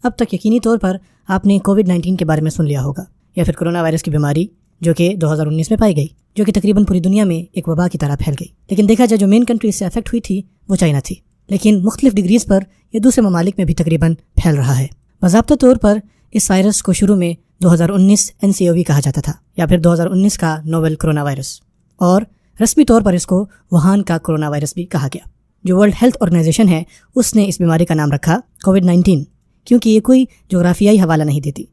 اب تک یقینی طور پر آپ نے کووڈ-19 کے بارے میں سن لیا ہوگا، یا پھر کرونا وائرس کی بیماری جو کہ 2019 میں پائی گئی، جو کہ تقریباً پوری دنیا میں ایک وبا کی طرح پھیل گئی۔ لیکن دیکھا جائے جو مین کنٹری اس سے افیکٹ ہوئی تھی وہ چائنا تھی، لیکن مختلف ڈگریز پر یہ دوسرے ممالک میں بھی تقریباً پھیل رہا ہے۔ باضابطہ طور پر اس وائرس کو شروع میں 2019 NCOV کہا جاتا تھا، یا پھر 2019 کا نوول کرونا وائرس، اور رسمی طور پر اس کو ووہان کا کرونا وائرس بھی کہا گیا۔ جو ورلڈ ہیلتھ آرگنائزیشن ہے اس نے اس بیماری کا نام رکھا کووڈ-19، کیونکہ یہ کوئی جغرافیائی حوالہ نہیں دیتی،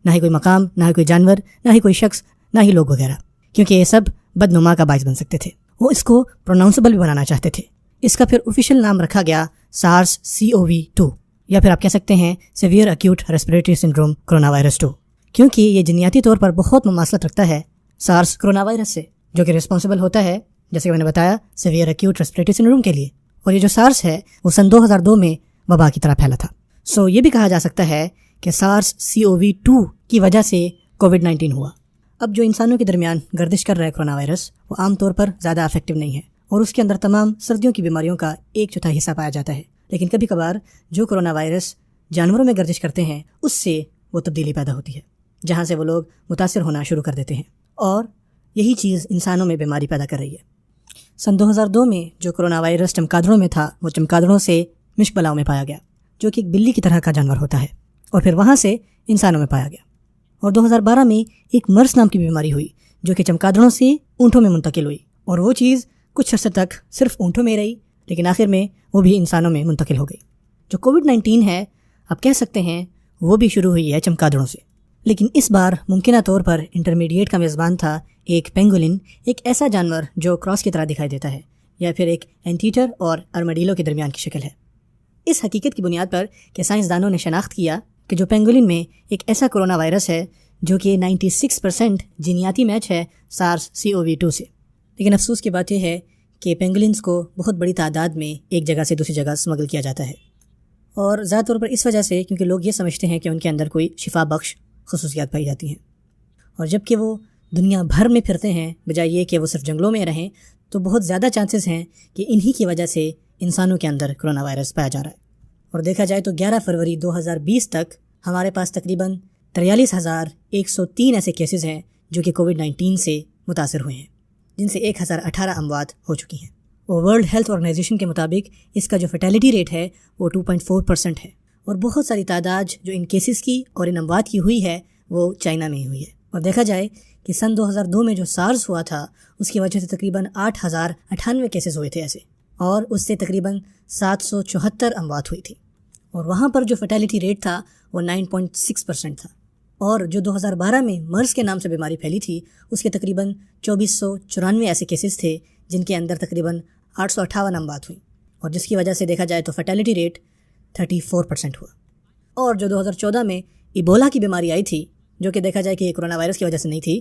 نہ ہی کوئی مقام، نہ ہی کوئی جانور، نہ ہی کوئی شخص، نہ ہی لوگ وغیرہ، کیونکہ یہ سب بدنما کا باعث بن سکتے تھے۔ وہ اس کو پروناؤنسیبل بھی بنانا چاہتے تھے۔ اس کا پھر آفیشیل نام رکھا گیا SARS-CoV-2، یا پھر آپ کہہ سکتے ہیں severe acute respiratory syndrome corona virus 2، کیونکہ یہ جنیاتی طور پر بہت مماثلت رکھتا ہے سارس کرونا وائرس سے، جو کہ رسپانسبل ہوتا ہے، جیسے کہ میں نے بتایا، سیویئر ایکیوٹ ریسپریٹری سنڈروم کے لیے۔ اور یہ جو سارس ہے وہ سن 2002 میں وبا کی طرح پھیلا تھا۔ یہ بھی کہا جا سکتا ہے کہ SARS-CoV-2 کی وجہ سے کووڈ-19 ہوا۔ اب جو انسانوں کے درمیان گردش کر رہا ہے کرونا وائرس، وہ عام طور پر زیادہ افیکٹو نہیں ہے، اور اس کے اندر تمام سردیوں کی بیماریوں کا 1/4 حصہ پایا جاتا ہے۔ لیکن کبھی کبھار جو کرونا وائرس جانوروں میں گردش کرتے ہیں اس سے وہ تبدیلی پیدا ہوتی ہے، جہاں سے وہ لوگ متاثر ہونا شروع کر دیتے ہیں، اور یہی چیز انسانوں میں بیماری پیدا کر رہی ہے۔ سن 2002 میں جو کرونا وائرس چمگادڑوں میں تھا، وہ چمگادڑوں سے مشک بلاؤں میں پایا گیا، جو کہ ایک بلی کی طرح کا جانور ہوتا ہے، اور پھر وہاں سے انسانوں میں پایا گیا۔ اور 2012 میں ایک مرس نام کی بیماری ہوئی، جو کہ چمگادڑوں سے اونٹوں میں منتقل ہوئی، اور وہ چیز کچھ عرصے تک صرف اونٹوں میں رہی، لیکن آخر میں وہ بھی انسانوں میں منتقل ہو گئی۔ جو کووڈ-19 ہے، آپ کہہ سکتے ہیں وہ بھی شروع ہوئی ہے چمگادڑوں سے، لیکن اس بار ممکنہ طور پر انٹرمیڈیٹ کا میزبان تھا ایک پینگولن، ایک ایسا جانور جو کراس کی طرح دکھائی دیتا ہے، یا پھر ایک اینٹیٹر اور ارماڈیلو کے درمیان کی شکل ہے۔ اس حقیقت کی بنیاد پر کہ سائنسدانوں نے شناخت کیا کہ جو پینگولن میں ایک ایسا کرونا وائرس ہے جو کہ 96% جینیاتی میچ ہے SARS-CoV-2 سے۔ لیکن افسوس کی بات یہ ہے کہ پینگولنز کو بہت بڑی تعداد میں ایک جگہ سے دوسری جگہ اسمگل کیا جاتا ہے، اور زیادہ طور پر اس وجہ سے کیونکہ لوگ یہ سمجھتے ہیں کہ ان کے اندر کوئی شفا بخش خصوصیات پائی جاتی ہیں، اور جب کہ وہ دنیا بھر میں پھرتے ہیں بجائے یہ کہ وہ صرف جنگلوں میں رہیں، تو بہت زیادہ چانسز ہیں کہ انہی کی وجہ سے انسانوں کے اندر کرونا وائرس پایا جا رہا ہے۔ اور دیکھا جائے تو 11 فروری 2020 تک ہمارے پاس تقریباً 43,103 ایسے کیسز ہیں جو کہ کووڈ-19 سے متاثر ہوئے ہیں، جن سے 1,018 اموات ہو چکی ہیں۔ اور ورلڈ ہیلتھ آرگنائزیشن کے مطابق اس کا جو فیٹیلٹی ریٹ ہے وہ 2.4% ہے، اور بہت ساری تعداد جو ان کیسز کی اور ان اموات کی ہوئی ہے وہ چائنا میں ہی ہوئی ہے۔ اور دیکھا جائے کہ سن 2002 میں جو سارس ہوا تھا اس کی وجہ سے تقریباً 8,098 کیسز ہوئے تھے ایسے، اور اس سے تقریباً 774 اموات ہوئی تھی، اور وہاں پر جو فیٹیلٹی ریٹ تھا وہ 9.6% تھا۔ اور جو 2012 میں مرس کے نام سے بیماری پھیلی تھی اس کے تقریباً 2494 ایسے کیسز تھے جن کے اندر تقریباً 858 اموات ہوئیں، اور جس کی وجہ سے دیکھا جائے تو فیٹیلٹی ریٹ 34% ہوا۔ اور جو 2014 میں ایبولا کی بیماری آئی تھی، جو کہ دیکھا جائے کہ کرونا وائرس کی وجہ سے نہیں تھی،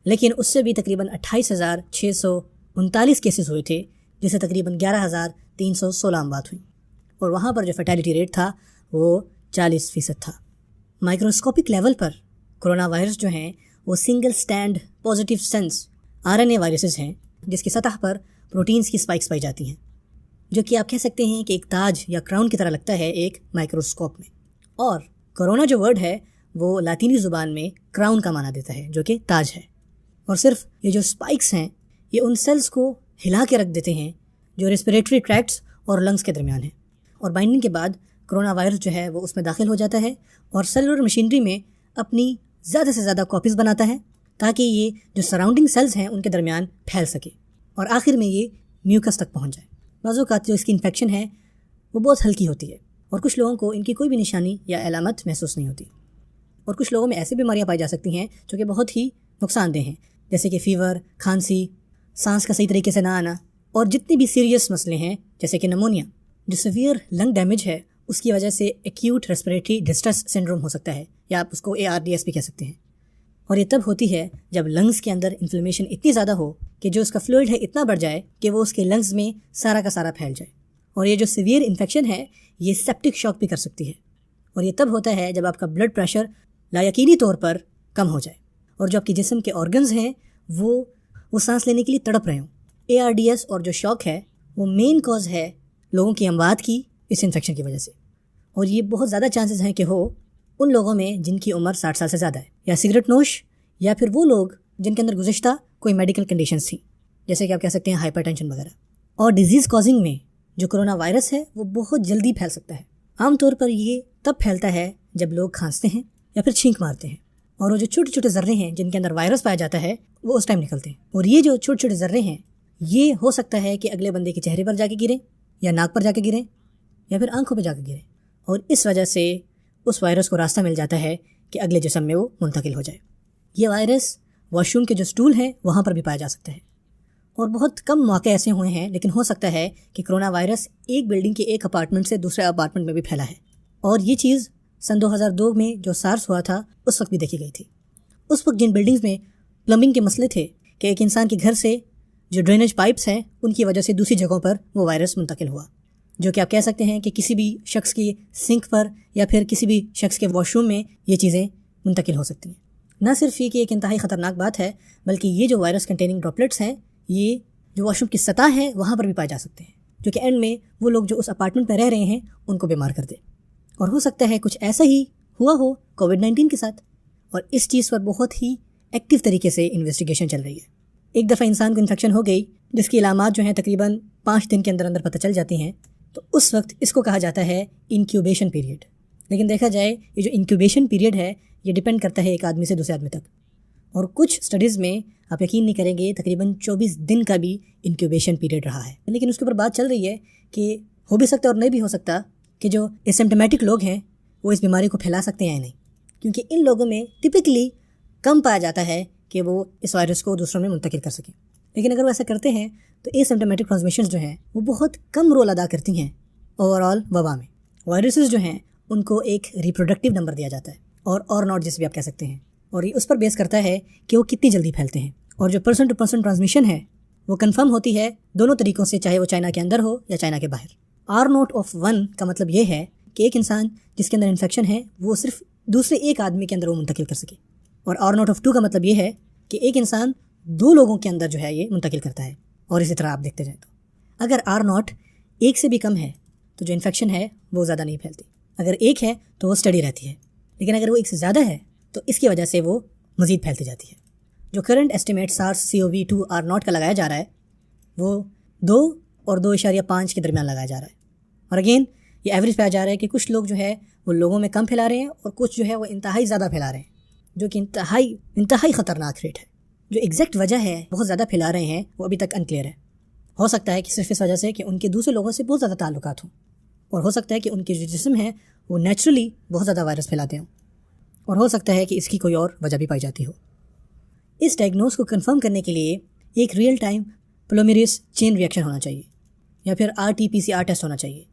لیکن اس سے بھی تقریباً 28,639 کیسز ہوئے تھے، جس سے تقریباً 11,316 اموات ہوئیں، اور وہاں پر جو فیٹیلٹی ریٹ تھا وہ 40% تھا۔ مائکروسکوپک لیول پر کرونا وائرس جو ہیں وہ single stand positive sense RNA viruses ہیں، جس کی سطح پر پروٹینز کی سپائکس پائی جاتی ہیں، جو کہ آپ کہہ سکتے ہیں کہ ایک تاج یا کراؤن کی طرح لگتا ہے ایک مائکروسکوپ میں۔ اور کرونا جو ورڈ ہے وہ لاطینی زبان میں کراؤن کا معنی دیتا ہے، جو کہ تاج ہے، اور صرف یہ جو سپائکس ہیں یہ ان سیلز کو ہلا کے رکھ دیتے ہیں جو ریسپریٹری ٹریکٹس اور لنگس کے درمیان ہیں، اور بائنڈنگ کے بعد کرونا وائرس جو ہے وہ اس میں داخل ہو جاتا ہے اور سیلولر مشینری میں اپنی زیادہ سے زیادہ کاپیز بناتا ہے تاکہ یہ جو سراؤنڈنگ سیلز ہیں ان کے درمیان پھیل سکے، اور آخر میں یہ میوکس تک پہنچ جائے۔ بعض اوقات جو اس کی انفیکشن ہے وہ بہت ہلکی ہوتی ہے، اور کچھ لوگوں کو ان کی کوئی بھی نشانی یا علامت محسوس نہیں ہوتی، اور کچھ لوگوں میں ایسی بیماریاں پائی جا سکتی ہیں جو کہ بہت ہی نقصان دہ ہیں، جیسے کہ فیور، کھانسی، سانس کا صحیح طریقے سے نہ آنا، اور جتنے بھی سیریس مسئلے ہیں جیسے کہ نمونیا۔ جو سیویئر لنگ ڈیمیج ہے اس کی وجہ سے ایکیوٹ ریسپریٹری ڈسٹریس سنڈروم ہو سکتا ہے، یا آپ اس کو ARDS بھی کہہ سکتے ہیں، اور یہ تب ہوتی ہے جب لنگز کے اندر انفلیمیشن اتنی زیادہ ہو کہ جو اس کا فلوئڈ ہے اتنا بڑھ جائے کہ وہ اس کے لنگز میں سارا کا سارا پھیل جائے، اور یہ جو سیویئر انفیکشن ہے یہ سیپٹک شاک بھی کر سکتی ہے، اور یہ تب ہوتا ہے جب آپ کا بلڈ پریشر لا یقینی طور پر کم ہو جائے، اور جو آپ کے جسم کے آرگنز ہیں وہ سانس لینے کے لیے تڑپ رہے ہوں۔ ARDS اور جو شاک ہے وہ مین کاز ہے لوگوں کی اموات کی اس انفیکشن کی وجہ سے، اور یہ بہت زیادہ چانسز ہیں کہ ہو ان لوگوں میں جن کی عمر 60 سال سے زیادہ ہے، یا سگریٹ نوش، یا پھر وہ لوگ جن کے اندر گزشتہ کوئی میڈیکل کنڈیشنز تھیں، جیسے کہ آپ کہہ سکتے ہیں ہائپر ٹینشن وغیرہ۔ اور ڈیزیز کازنگ میں جو کرونا وائرس ہے وہ بہت جلدی پھیل سکتا ہے۔ عام طور پر یہ تب پھیلتا ہے جب لوگ کھانستے ہیں یا پھر چھینک مارتے ہیں، اور وہ جو چھوٹے چھوٹے ذرے ہیں جن کے اندر وائرس پایا جاتا ہے وہ اس ٹائم نکلتے ہیں، اور یہ جو چھوٹے چھوٹے ذرے ہیں یہ ہو سکتا ہے کہ اگلے بندے کے چہرے پر جا کے گریں، یا ناک پر جا کے گریں، یا پھر آنکھوں پہ جا کے گریں، اور اس وجہ سے اس وائرس کو راستہ مل جاتا ہے کہ اگلے جسم میں وہ منتقل ہو جائے۔ یہ وائرس واش روم کے جو سٹول ہیں وہاں پر بھی پایا جا سکتا ہے، اور بہت کم موقع ایسے ہوئے ہیں، لیکن ہو سکتا ہے کہ کرونا وائرس ایک بلڈنگ کے ایک اپارٹمنٹ سے دوسرے اپارٹمنٹ میں بھی پھیلا ہے، اور یہ چیز سن 2002 میں جو سارس ہوا تھا اس وقت بھی دیکھی گئی تھی۔ اس وقت جن بلڈنگز میں پلمبنگ کے مسئلے تھے کہ ایک انسان کے گھر سے جو ڈرینیج پائپس ہیں ان کی وجہ سے دوسری جگہوں پر وہ وائرس منتقل ہوا، جو کہ آپ کہہ سکتے ہیں کہ کسی بھی شخص کی سنک پر یا پھر کسی بھی شخص کے واش روم میں یہ چیزیں منتقل ہو سکتی ہیں۔ نہ صرف یہ کہ ایک انتہائی خطرناک بات ہے، بلکہ یہ جو وائرس کنٹیننگ ڈراپلیٹس ہیں یہ جو واش روم کی سطح ہے وہاں پر بھی پائے جا سکتے ہیں، جو کہ اینڈ میں وہ لوگ جو اس اپارٹمنٹ میں رہ رہے ہیں ان کو بیمار کر دے۔ اور ہو سکتا ہے کچھ ایسا ہی ہوا ہو کووڈ-19 کے ساتھ، اور اس چیز پر بہت ہی ایکٹیو طریقے سے انویسٹیگیشن چل رہی ہے۔ ایک دفعہ انسان کو انفیکشن ہو گئی جس کی علامات جو ہیں تقریباً 5 دن کے اندر اندر پتہ چل جاتی ہیں، تو اس وقت اس کو کہا جاتا ہے انکیوبیشن پیریڈ۔ لیکن دیکھا جائے یہ جو انکیوبیشن پیریڈ ہے یہ ڈیپینڈ کرتا ہے ایک آدمی سے دوسرے آدمی تک، اور کچھ اسٹڈیز میں آپ یقین نہیں کریں گے تقریباً 24 دن کا بھی انکیوبیشن پیریڈ رہا ہے۔ لیکن اس کے اوپر بات چل رہی ہے کہ ہو بھی سکتا ہے اور نہیں بھی ہو سکتا کہ جو اسمپٹومیٹک لوگ ہیں وہ اس بیماری کو پھیلا سکتے ہیں یا نہیں، کیونکہ ان لوگوں میں ٹپکلی کم پایا جاتا ہے کہ وہ اس وائرس کو دوسروں میں منتقل کر سکیں۔ لیکن اگر وہ ایسا کرتے ہیں تو اسمپٹومیٹک ٹرانسمیشنز جو ہیں وہ بہت کم رول ادا کرتی ہیں اوور آل وبا میں۔ وائرسز جو ہیں ان کو ایک ریپروڈکٹیو نمبر دیا جاتا ہے، اور ناٹ جس بھی آپ کہہ سکتے ہیں، اور یہ اس پر بیس کرتا ہے کہ وہ کتنی جلدی پھیلتے ہیں، اور جو پرسن ٹو پرسن ٹرانسمیشن ہے وہ کنفرم ہوتی ہے دونوں طریقوں سے، چاہے وہ چائنا کے اندر ہو یا چائنا کے باہر۔ R0 کا مطلب یہ ہے کہ ایک انسان جس کے اندر انفیکشن ہے وہ صرف دوسرے ایک آدمی کے اندر وہ منتقل کر سکے، اور R0 کا مطلب یہ ہے کہ ایک انسان 2 لوگوں کے اندر جو ہے یہ منتقل کرتا ہے، اور اسی طرح آپ دیکھتے جائیں تو اگر R0 1 سے بھی کم ہے تو جو انفیکشن ہے وہ زیادہ نہیں پھیلتی، اگر 1 ہے تو وہ اسٹڈی رہتی ہے، لیکن اگر وہ 1 سے زیادہ ہے تو اس کی وجہ سے وہ مزید پھیلتی جاتی ہے۔ جو کرنٹ ایسٹیمیٹ SARS-CoV-2 R0 کا لگایا جا رہا ہے وہ 2 اور 2.5 کے درمیان لگایا جا رہا ہے، اور اگین یہ ایوریج پایا جا رہا ہے کہ کچھ لوگ جو ہے وہ لوگوں میں کم پھیلا رہے ہیں اور کچھ جو ہے وہ انتہائی زیادہ پھیلا رہے ہیں، جو کہ انتہائی خطرناک ریٹ ہے۔ جو ایگزیکٹ وجہ ہے بہت زیادہ پھیلا رہے ہیں وہ ابھی تک انکلیئر ہے۔ ہو سکتا ہے کہ صرف اس وجہ سے کہ ان کے دوسرے لوگوں سے بہت زیادہ تعلقات ہوں، اور ہو سکتا ہے کہ ان کے جو جسم ہے وہ نیچرلی بہت زیادہ وائرس پھیلاتے ہوں، اور ہو سکتا ہے کہ اس کی کوئی اور وجہ بھی پائی جاتی ہو۔ اس ڈائگنوز کو کنفرم کرنے کے لیے ایک ریئل ٹائم پولومیریز چین ریئیکشن ہونا چاہیے، یا پھر RT-PCR ٹیسٹ ہونا چاہیے،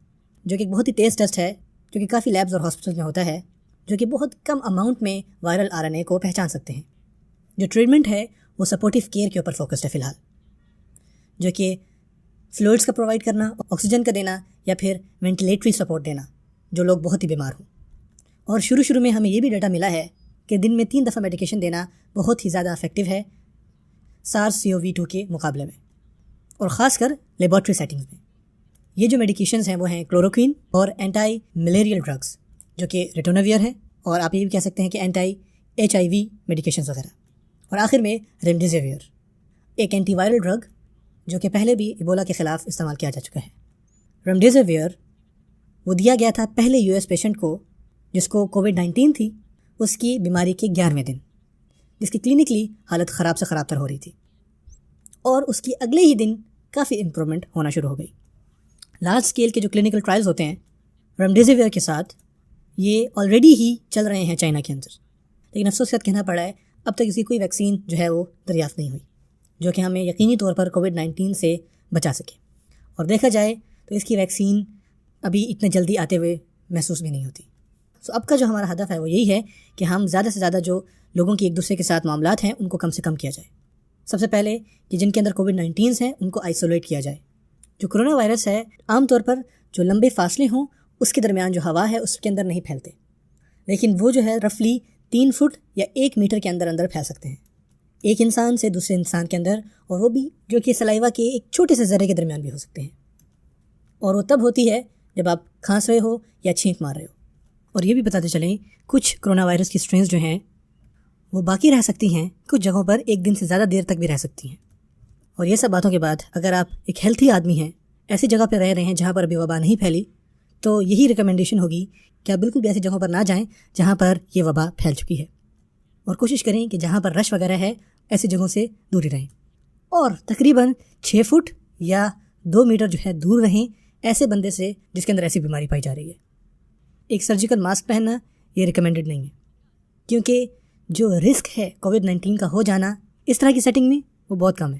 جو کہ ایک بہت ہی تیز ٹیسٹ ہے جو کہ کافی لیبز اور ہاسپٹل میں ہوتا ہے، جو کہ بہت کم اماؤنٹ میں وائرل RNA کو پہچان سکتے ہیں۔ جو ٹریٹمنٹ ہے وہ سپورٹیو کیئر کے اوپر فوکسڈ ہے فی الحال، جو کہ فلوئڈس کا پرووائڈ کرنا، آکسیجن کا دینا، یا پھر وینٹیلیٹری سپورٹ دینا جو لوگ بہت ہی بیمار ہوں۔ اور شروع میں ہمیں یہ بھی ڈیٹا ملا ہے کہ دن میں 3 دفعہ میڈیکیشن دینا بہت ہی زیادہ افیکٹو ہے SARS-CoV-2 کے مقابلے میں، اور خاص کر لیبارٹری سیٹنگز میں۔ یہ جو میڈیکیشنز ہیں وہ ہیں کلوروکوین اور اینٹائی ملیریل ڈرگز، جو کہ ریٹونویر ہے، اور آپ یہ بھی کہہ سکتے ہیں کہ اینٹائی HIV میڈیکیشنز وغیرہ، اور آخر میں ریمڈیسیویر، ایک اینٹی وائرل ڈرگ جو کہ پہلے بھی ایبولا کے خلاف استعمال کیا جا چکا ہے۔ ریمڈیسیویر وہ دیا گیا تھا پہلے US پیشنٹ کو جس کو کووڈ-19 تھی، اس کی بیماری کے 11ویں دن، جس کی کلینکلی حالت خراب سے خراب تر ہو رہی تھی، اور اس کی اگلے ہی دن کافی امپرومنٹ ہونا شروع ہو گئی۔ لارج اسکیل کے جو کلینکل ٹرائلز ہوتے ہیں ریمڈیسیویر کے ساتھ یہ آلریڈی ہی چل رہے ہیں چائنا کے اندر، لیکن افسوس کے ساتھ کہنا پڑا ہے اب تک اس کی کوئی ویکسین جو ہے وہ دریافت نہیں ہوئی جو کہ ہمیں یقینی طور پر کووڈ-19 سے بچا سکے، اور دیکھا جائے تو اس کی ویکسین ابھی اتنے جلدی آتے ہوئے محسوس بھی نہیں ہوتی۔ سو اب کا جو ہمارا ہدف ہے وہ یہی ہے کہ ہم زیادہ سے زیادہ جو لوگوں کی ایک دوسرے کے ساتھ معاملات ہیں ان کو کم سے کم کیا جائے۔ سب سے پہلے کہ جن کے اندر کووڈ-19 ہیں ان کو آئسولیٹ کیا جائے۔ جو کرونا وائرس ہے عام طور پر جو لمبے فاصلے ہوں اس کے درمیان جو ہوا ہے اس کے اندر نہیں پھیلتے، لیکن وہ جو ہے رفلی 3 فٹ یا 1 میٹر کے اندر اندر پھیل سکتے ہیں ایک انسان سے دوسرے انسان کے اندر، اور وہ بھی جو کہ سلائیوا کے ایک چھوٹے سے ذرے کے درمیان بھی ہو سکتے ہیں، اور وہ تب ہوتی ہے جب آپ کھانس رہے ہو یا چھینک مار رہے ہو، اور یہ بھی بتاتے چلیں کچھ کرونا وائرس کی اسٹرینز جو ہیں وہ باقی رہ سکتی ہیں، کچھ جگہوں پر 1 دن سے زیادہ دیر تک بھی رہ سکتی ہیں۔ اور یہ سب باتوں کے بعد اگر آپ ایک ہیلتھی آدمی ہیں، ایسی جگہ پہ رہ رہے ہیں جہاں پر ابھی وبا نہیں پھیلی، تو یہی ریکمنڈیشن ہوگی کہ آپ بالکل بھی ایسی جگہوں پر نہ جائیں جہاں پر یہ وبا پھیل چکی ہے، اور کوشش کریں کہ جہاں پر رش وغیرہ ہے ایسی جگہوں سے دوری رہیں، اور تقریباً 6 فٹ یا 2 میٹر جو ہے دور رہیں ایسے بندے سے جس کے اندر ایسی بیماری پائی جا رہی ہے۔ ایک سرجیکل ماسک پہننا یہ ریکمینڈڈ نہیں ہے، کیونکہ جو رسک ہے کووڈ-19 کا ہو جانا اس طرح کی سیٹنگ میں وہ بہت کم ہے۔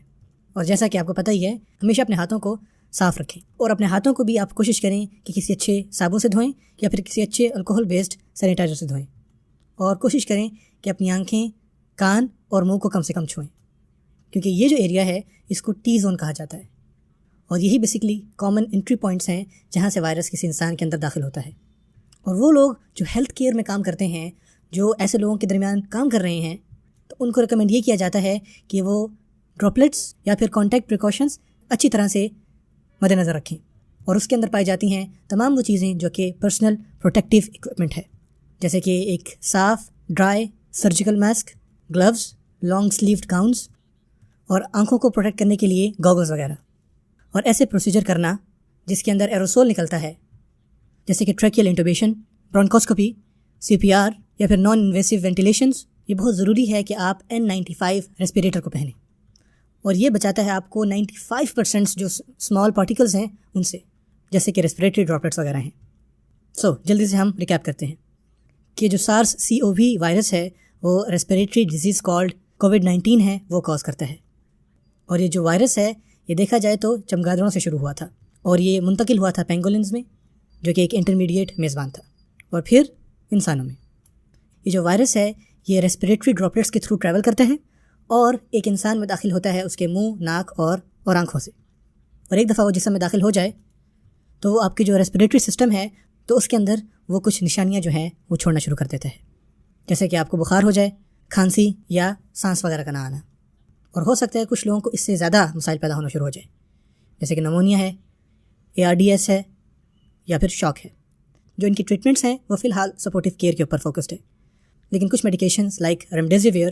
اور جیسا کہ آپ کو پتہ ہی ہے، ہمیشہ اپنے ہاتھوں کو صاف رکھیں، اور اپنے ہاتھوں کو بھی آپ کوشش کریں کہ کسی اچھے صابن سے دھوئیں یا پھر کسی اچھے الکوہل بیسڈ سینیٹائزر سے دھوئیں، اور کوشش کریں کہ اپنی آنکھیں، کان اور منہ کو کم سے کم چھوئیں، کیونکہ یہ جو ایریا ہے اس کو ٹی زون کہا جاتا ہے، اور یہی بیسکلی کامن انٹری پوائنٹس ہیں جہاں سے وائرس کسی انسان کے اندر داخل ہوتا ہے۔ اور وہ لوگ جو ہیلتھ کیئر میں کام کرتے ہیں، جو ایسے لوگوں کے درمیان کام کر رہے ہیں، تو ان کو ریکمینڈ یہ کیا جاتا ہے کہ وہ ڈراپلیٹس یا پھر کانٹیکٹ پریکاشنز اچھی طرح سے مد نظر رکھیں، اور اس کے اندر پائی جاتی ہیں تمام وہ چیزیں جو کہ پرسنل پروٹیکٹیو اکوپمنٹ ہے، جیسے کہ ایک صاف dry surgical mask, gloves, long sleeved gowns, اور آنکھوں کو پروٹیکٹ کرنے کے لیے گاگلز وغیرہ، اور ایسے پروسیجر کرنا جس کے اندر ایروسول نکلتا ہے، جیسے کہ ٹریکیل انٹوبیشن، برونکوسکوپی، CPR یا پھر نان انویسو وینٹیلیشنز۔ یہ بہت ضروری ہے کہ آپ N95 ریسپیریٹر کو پہنیں، اور یہ بچاتا ہے آپ کو 95% جو اسمال پارٹیکلز ہیں ان سے، جیسے کہ ریسپریٹری ڈراپلیٹس وغیرہ ہیں۔ جلدی سے ہم ریکیپ کرتے ہیں کہ جو SARS-CoV وائرس ہے وہ ریسپریٹری ڈیزیز کالڈ کووڈ-19 ہے، وہ کاز کرتا ہے، اور یہ جو وائرس ہے یہ دیکھا جائے تو چمگادڑوں سے شروع ہوا تھا، اور یہ منتقل ہوا تھا پینگولنز میں جو کہ ایک انٹرمیڈیٹ میزبان تھا، اور پھر انسانوں میں۔ یہ جو وائرس ہے یہ ریسپریٹری ڈراپلیٹس کے تھرو ٹریول کرتا ہے اور ایک انسان میں داخل ہوتا ہے اس کے منہ، ناک اور آنکھوں سے، اور ایک دفعہ وہ جسم میں داخل ہو جائے تو وہ آپ کی جو ریسپریٹری سسٹم ہے تو اس کے اندر وہ کچھ نشانیاں جو ہیں وہ چھوڑنا شروع کر دیتا ہے، جیسے کہ آپ کو بخار ہو جائے، کھانسی یا سانس وغیرہ کا نہ آنا، اور ہو سکتا ہے کچھ لوگوں کو اس سے زیادہ مسائل پیدا ہونا شروع ہو جائے، جیسے کہ نمونیا ہے، ARDS ہے، یا پھر شوک ہے۔ جو ان کی ٹریٹمنٹس ہیں وہ فی الحال سپورٹیو کیئر کے اوپر فوکسڈ ہے، لیکن کچھ میڈیکیشنز لائک ریمڈیسیویر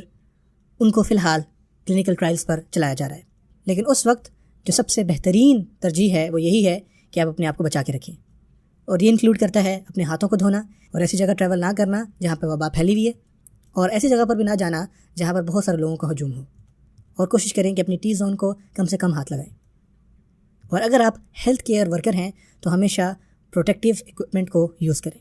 ان کو فی الحال کلینکل ٹرائلز پر چلایا جا رہا ہے، لیکن اس وقت جو سب سے بہترین ترجیح ہے وہ یہی ہے کہ آپ اپنے آپ کو بچا کے رکھیں، اور یہ انکلوڈ کرتا ہے اپنے ہاتھوں کو دھونا، اور ایسی جگہ ٹریول نہ کرنا جہاں پہ وبا پھیلی ہوئی ہے، اور ایسی جگہ پر بھی نہ جانا جہاں پر بہت سارے لوگوں کا ہجوم ہو، اور کوشش کریں کہ اپنی ٹی زون کو کم سے کم ہاتھ لگائیں۔ اور اگر آپ ہیلتھ کیئر ورکر ہیں تو ہمیشہ پروٹیکٹیو اکوپمنٹ کو یوز کریں۔